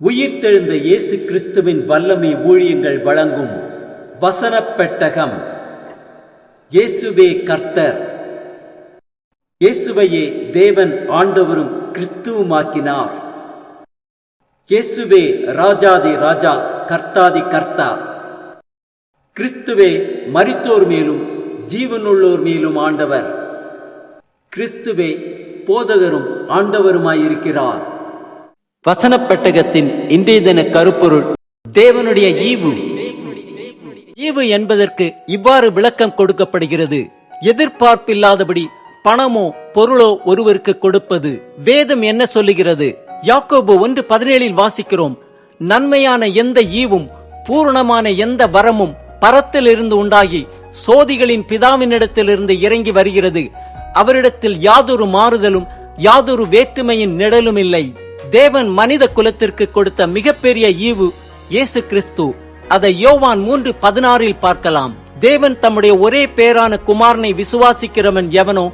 உயிர்த்தெழுந்த இயேசு கிறிஸ்துவின் வல்லமை ஊழியங்கள் வழங்கும் வசனப் பெட்டகம். இயேசுவே கர்த்தர். இயேசுவையே தேவன் ஆண்டவரும் கிறிஸ்துவுமாக்கினார். இயேசுவே ராஜாதி ராஜா, கர்த்தாதி கர்த்தா. கிறிஸ்துவே மரித்தோர் மேலும் ஜீவனுள்ளோர் மேலும் ஆண்டவர். கிறிஸ்துவே போதகரும் ஆண்டவருமாயிருக்கிறார். வசனப் பெட்டகத்தின் இன்றைய தின கருப்பொருள் தேவனுடைய ஈவு. ஈவு என்பதற்கு இவ்வாறு விளக்கம் கொடுக்கப்படுகிறது: எதிர்பார்ப்பில்லாதபடி பணமோ பொருளோ ஒருவருக்கு கொடுப்பது. வேதம் என்ன சொல்லுகிறது? யாக்கோபு 1:17 வாசிக்கிறோம்: நன்மையான எந்த ஈவும் பூரணமான எந்த வரமும் பரத்திலிருந்து உண்டாகி சோதிகளின் பிதாவினிடத்திலிருந்து இறங்கி வருகிறது. அவரிடத்தில் யாதொரு மாறுதலும் யாதொரு வேற்றுமையின் நிழலும் இல்லை. தேவன் மனித குலத்திற்கு கொடுத்த மிகப்பெரிய ஈவு இயேசு கிறிஸ்து. அதை யோவான் 3:16 பார்க்கலாம். தேவன் தம்முடைய ஒரே பேரான குமாரனை விசுவாசிக்கிறவன் எவனோ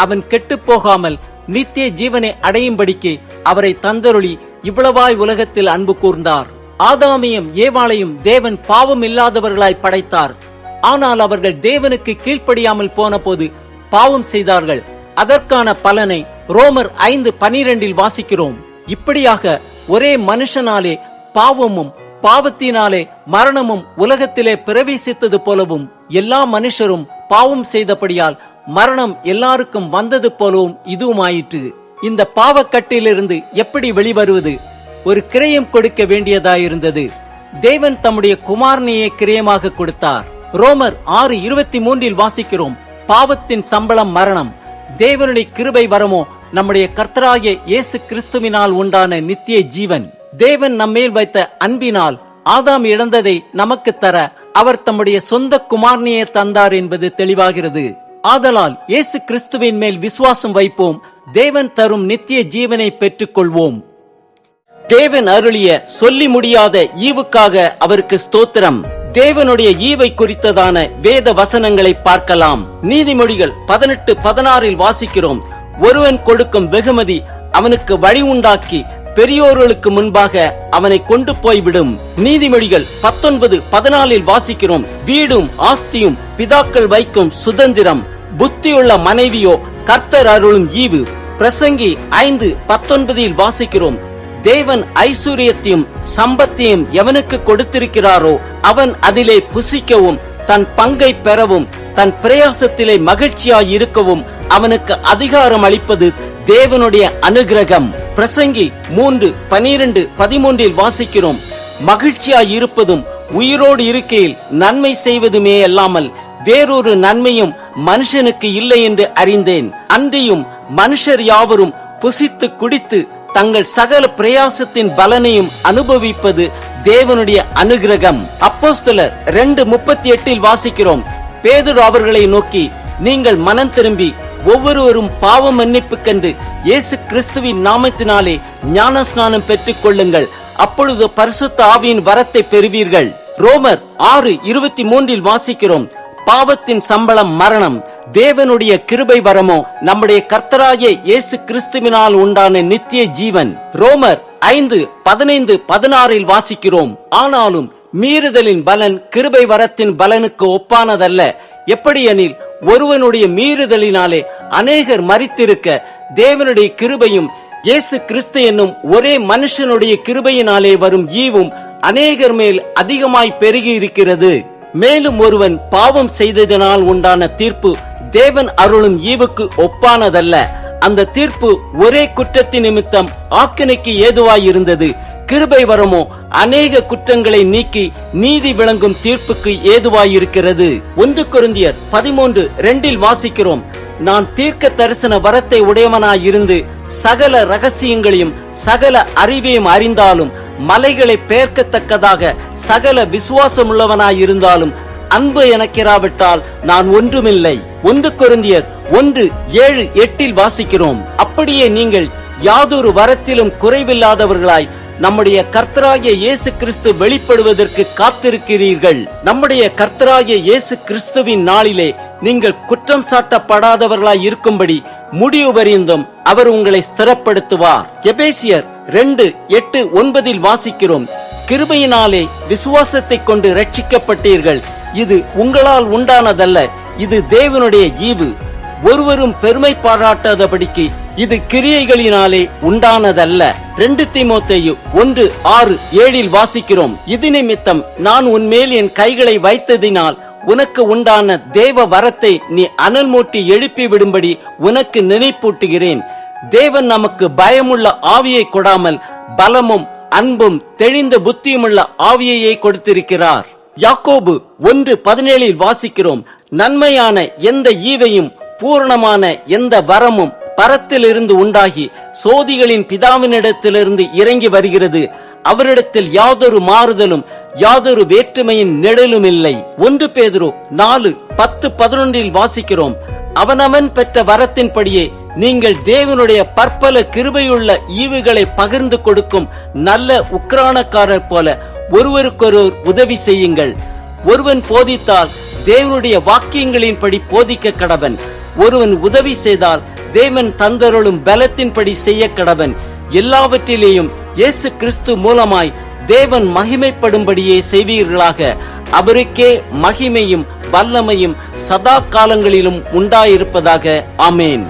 அவன் கெட்டுப் போகாமல் நித்திய ஜீவனை அடையும்படிக்கு அவரை தந்தருளி இவ்வளவாய் உலகத்தில் அன்பு கூர்ந்தார். ஆதாமையும் ஏவாளையும் தேவன் பாவம் இல்லாதவர்களாய் படைத்தார். ஆனால் அவர்கள் தேவனுக்கு கீழ்ப்படியாமல் போன போது பாவம் செய்தார்கள். அதற்கான பலனை ரோமர் 5:12 வாசிக்கிறோம். இப்படியாக ஒரே மனுஷனாலே பாவமும் பாவத்தினாலே மரணமும் உலகத்திலே பிரவேசித்தது போலவும் எல்லா மனுஷரும் பாவம் செய்தபடியால் மரணம் எல்லாருக்கும் வந்தது போலவும் இதுவுமாயிற்று. இந்த பாவக்கட்டிலிருந்து எப்படி வெளிவருவது? ஒரு கிரயம் கொடுக்க வேண்டியதாயிருந்தது. தேவன் தம்முடைய குமாரனையே கிரயமாக கொடுத்தார். ரோமர் 6:23 வாசிக்கிறோம்: பாவத்தின் சம்பளம் மரணம், தேவனுடைய கிருபை வரமோ நம்முடைய கர்த்தராகிய இயேசு கிறிஸ்துவினால் உண்டான நித்திய ஜீவன். தேவன் நம்மேல் வைத்த அன்பினால் ஆதாம் இழந்ததை நமக்கு தர அவர் தம்முடைய சொந்த குமாரனையே தந்தார் என்பது தெளிவாகிறது. ஆதலால் இயேசு கிறிஸ்துவின் மேல் விசுவாசம் வைப்போம். தேவன் தரும் நித்திய ஜீவனை பெற்றுக் கொள்வோம். தேவன் அருளிய சொல்லி முடியாத ஈவுக்காக அவருக்கு ஸ்தோத்திரம். தேவனுடைய ஈவை குறித்ததான வேத வசனங்களை பார்க்கலாம். நீதிமொழிகள் 18:16 வாசிக்கிறோம்: ஒருவன் கொடுக்கும் வெகுமதி அவனுக்கு வழி உண்டாக்கி பெரியோர்களுக்கு முன்பாக அவனை கொண்டு போய்விடும். நீதிமொழிகள் 19:14 வாசிக்கிறோம்: வீடும் ஆஸ்தியும் பிதாக்கள் வைக்கும் சுதந்திரம், புத்தியுள்ள மனைவியோ கர்த்தர் அருளும் ஈவு. பிரசங்கி 5:19 வாசிக்கிறோம்: தேவன் ஐஸ்வர்யத்தையும் சம்பத்தையும் எவனுக்கு கொடுத்திருக்கிறாரோ அவன் அதிலே புசிக்கவும் தன் பங்கை பெறவும் தன் பிரயாசத்திலே மகிழ்ச்சியாய் இருக்கவும் அவனுக்கு அதிகாரம் அளிப்பது தேவனுடைய அனுகிரகம். பிரசங்கி 3:12-13 வாசிக்கிறோம்: மகிழ்ச்சியாய் இருப்பதும் உயிரோடு இருக்கையில் நன்மை செய்வதுமே அல்லாமல் வேறொரு நன்மையும் மனுஷனுக்கு இல்லை என்று அறிந்தேன். அன்றியும் மனுஷர் யாவரும் புசித்து குடித்து தங்கள் சகல பிரயாசத்தின் பலனையும் அனுபவிப்பது தேவனுடைய அனுகிரகம். அப்போஸ்தலர் 2:38 வாசிக்கிறோம்: பேதுரு அவர்களை நோக்கி, நீங்கள் மனம் திரும்பி ஒவ்வொருவரும் பாவ மன்னிப்புக்கென்று இயேசு கிறிஸ்துவின் நாமத்தினாலே ஞானஸ்நானம் பெற்றுக் கொள்ளுங்கள், அப்பொழுது பரிசுத்த ஆவியின் வரத்தை பெறுவீர்கள். ரோமர் 6:23 வாசிக்கிறோம்: பாவத்தின் சம்பளம் மரணம், தேவனுடைய கிருபை வரமோ நம்முடைய கர்த்தராகிய இயேசு கிறிஸ்துவினால் உண்டான நித்திய ஜீவன். ரோமர் 5:15-16 வாசிக்கிறோம்: ஆனாலும் மீறுதலின் பலன் கிருபை வரத்தின் பலனுக்கு ஒப்பானதல்ல. எப்படியெனில் ஒருவனுடைய மீறுதலினாலே அநேகர் மரித்திருக்க தேவனுடைய கிருபையும் இயேசு கிறிஸ்து என்னும் ஒரே மனுஷனுடைய கிருபையினாலே வரும் ஈவும் அநேகர் மேல் அதிகமாய் பெருகி இருக்கிறது. மேலும் ஒருவன் பாவம் செய்ததினால் உண்டான தீர்ப்பு தேவன் அருளும் ஈவுக்கு ஒப்பானதல்ல. அந்த தீர்ப்பு ஒரே குற்றத்தின் நிமித்தம் ஆக்கினைக்கு ஏதுவாயிருந்தது. கிருபை வரமோ அநேக குற்றங்களை நீக்கி நீதி விளங்கும் தீர்ப்புக்கு ஏதுவாயிருக்கிறது. 1 கொரிந்தியர் 13:2 வாசிக்கிறோம்: நான் தீர்க்க தரிசன வரத்தை உடையவனாயிருந்து சகல ரகசியங்களையும் சகல அறிவையும் அறிந்தாலும் மலைகளை பெயர்க்கத்தக்கதாக சகல விசுவாசமுள்ளவனாயிருந்தாலும் அன்பு எனக்கிராவிட்டால் நான் ஒன்றுமில்லை. 1 கொரிந்தியர் 1:7-8 வாசிக்கிறோம்: அப்படியே நீங்கள் யாதொரு வரத்திலும் குறைவில்லாதவர்களாய் நம்முடைய கர்த்தராகிய இயேசு கிறிஸ்து வெளிப்படுவதற்கு காத்திருக்கிறீர்கள். நம்முடைய கர்த்தராகிய இயேசு கிறிஸ்துவின் நாளிலே நீங்கள் குற்றம் சாட்டப்படாதவர்களாய் இருக்கும்படி முடிவு பரியந்தம் அவர் உங்களை ஸ்திரப்படுத்துவார். எபேசியர் 2:8-9 வாசிக்கிறோம், கிருபையினாலே விசுவாசத்தை கொண்டு ரட்சிக்கப்பட்டீர்கள். இது உங்களால் உண்டானதல்ல, இது தேவனுடைய ஈவு. ஒருவரும் பெருமை பாராட்டாதபடிக்கு இது கிரியைகளினாலே உண்டானதல்ல. 2 தீமோத்தேயு 1:6-7 வாசிக்கிறோம், இது நிமித்தம் நான் உன்மேல் என் கைகளை வைத்ததினால் உனக்கு உண்டான தேவ வரத்தை நீ அனல் மூட்டி எழுப்பி விடும்படி உனக்கு நினைப்பூட்டுகிறேன். தேவன் நமக்கு பயமுள்ள ஆவியை கொடாமல் பலமும் அன்பும் தெளிந்த புத்தியுமுள்ள ஆவியையே கொடுத்திருக்கிறார். யாக்கோபு 1:17 வாசிக்கிறோம், நன்மையான எந்த ஈவையும் பூரணமான எந்த வரமும் பரத்திலிருந்து உண்டாகி சோதிகளின் பிதாவினிடத்திலிருந்து இறங்கி வருகிறது. அவரிடத்தில் யாதொரு மாறுதலும் யாதொரு வேற்றுமையின் நிழலும் இல்லை. 1 பேதுரு 4:10-11 வாசிக்கிறோம், அவனவன் பெற்ற வரத்தின்படியே நீங்கள் தேவனுடைய பற்பல கிருபையுள்ள ஈவுகளை பகிர்ந்து கொடுக்கும் நல்ல உக்கிரானக்காரர் போல ஒருவருக்கொருவர் உதவி செய்யுங்கள். ஒருவன் போதித்தால் தேவனுடைய வாக்கியங்களின்படி போதிக்க கடவன். ஒருவன் உதவி செய்தால் தேவன் தந்தருளும் பலத்தின்படி செய்ய கடவன். எல்லாவற்றிலேயும் இயேசு கிறிஸ்து மூலமாய் தேவன் மகிமைப்படும்படியே செய்வீர்களாக. அவருக்கே மகிமையும் வல்லமையும் சதா காலங்களிலும் உண்டாயிருப்பதாக. ஆமேன்.